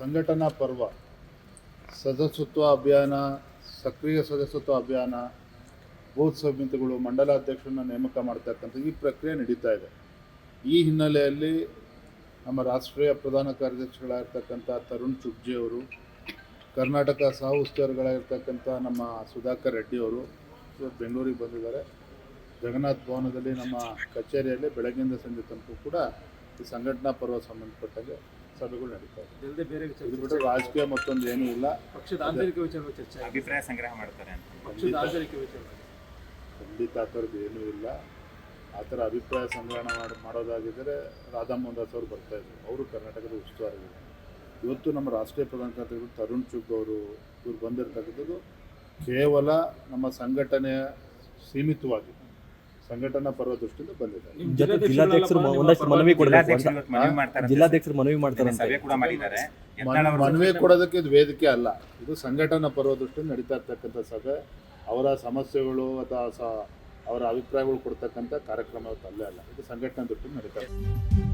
ಸಂಘಟನಾ ಪರ್ವ ಸದಸ್ಯತ್ವ ಅಭಿಯಾನ, ಸಕ್ರಿಯ ಸದಸ್ಯತ್ವ ಅಭಿಯಾನ, ಬೂತ್ ಸಮಿತಿಗಳು, ಮಂಡಲಾಧ್ಯಕ್ಷರನ್ನ ನೇಮಕ ಮಾಡ್ತಕ್ಕಂಥ ಈ ಪ್ರಕ್ರಿಯೆ ನಡೀತಾ ಇದೆ. ಈ ಹಿನ್ನೆಲೆಯಲ್ಲಿ ನಮ್ಮ ರಾಷ್ಟ್ರೀಯ ಪ್ರಧಾನ ಕಾರ್ಯದರ್ಶಿಗಳಾಗಿರ್ತಕ್ಕಂಥ ತರುಣ್ ಚುಗ್ಜಿ ಅವರು, ಕರ್ನಾಟಕ ಸಹ ಉಸ್ತುವಾರಿಗಳಾಗಿರ್ತಕ್ಕಂಥ ನಮ್ಮ ಸುಧಾಕರ್ ರೆಡ್ಡಿ ಅವರು ಇವತ್ತು ಬೆಂಗಳೂರಿಗೆ ಬಂದಿದ್ದಾರೆ. ಜಗನ್ನಾಥ್ ಭವನದಲ್ಲಿ ನಮ್ಮ ಕಚೇರಿಯಲ್ಲಿ ಬೆಳಗ್ಗಿಂದ ಸಂಜೆ ತನಕ ಕೂಡ ಈ ಸಂಘಟನಾ ಪರ್ವ ಸಂಬಂಧಪಟ್ಟಂಗೆ ಸಭೆಗಳು ನಡೀತಾ ಇದೆ. ಬೇರೆ ಇದು ಬಿಟ್ಟು ರಾಜಕೀಯ ಮತ್ತೊಂದು ಏನೂ ಇಲ್ಲ. ಪಕ್ಷದ ಆಂತರಿಕ ವಿಚಾರ ಚರ್ಚೆ, ಅಭಿಪ್ರಾಯ ಸಂಗ್ರಹ ಮಾಡ್ತಾರೆ ಅಂತ. ಪಕ್ಷದ ಆಂತರಿಕ ವಿಚಾರ ಖಂಡಿತ ಆ ಥರದ್ದು ಏನೂ ಇಲ್ಲ. ಆ ಥರ ಅಭಿಪ್ರಾಯ ಸಂಗ್ರಹಣ ಮಾಡೋದಾಗಿದ್ದರೆ ರಾಧಾ ಮೋಹನ್ ದಾಸ್ ಅವರು ಬರ್ತಾಯಿದ್ರು. ಅವರು ಕರ್ನಾಟಕದ ಉಸ್ತುವಾರಿಗಳು. ಇವತ್ತು ನಮ್ಮ ರಾಷ್ಟ್ರೀಯ ಪ್ರಧಾನ ಕಾರ್ಯದರ್ಶಿಗಳು ತರುಣ್ ಚುಗ್ ಅವರು ಇವ್ರು ಬಂದಿರತಕ್ಕಂಥದ್ದು ಕೇವಲ ನಮ್ಮ ಸಂಘಟನೆಯ ಸೀಮಿತವಾಗಿ ಸಂಘಟನಾ ಪರ್ವ ದೃಷ್ಟಿಯಿಂದ ಬಂದಿದ್ದಾರೆ. ಜಿಲ್ಲಾಧ್ಯಕ್ಷರು ಮನವಿ ಮಾಡ್ತಾರೆ. ಮನವಿ ಕೊಡೋದಕ್ಕೆ ಇದು ವೇದಿಕೆ ಅಲ್ಲ. ಇದು ಸಂಘಟನಾ ಪರ್ವ ದೃಷ್ಟಿಯಿಂದ ನಡೀತಾ ಇರ್ತಕ್ಕಂಥ ಸಭೆ. ಅವರ ಸಮಸ್ಯೆಗಳು ಅಥವಾ ಅವರ ಅಭಿಪ್ರಾಯಗಳು ಕೊಡ್ತಕ್ಕಂಥ ಕಾರ್ಯಕ್ರಮ ಅಲ್ಲೇ ಅಲ್ಲ. ಇದು ಸಂಘಟನಾ ದೃಷ್ಟಿಯಿಂದ ನಡೀತಾ ಇದೆ.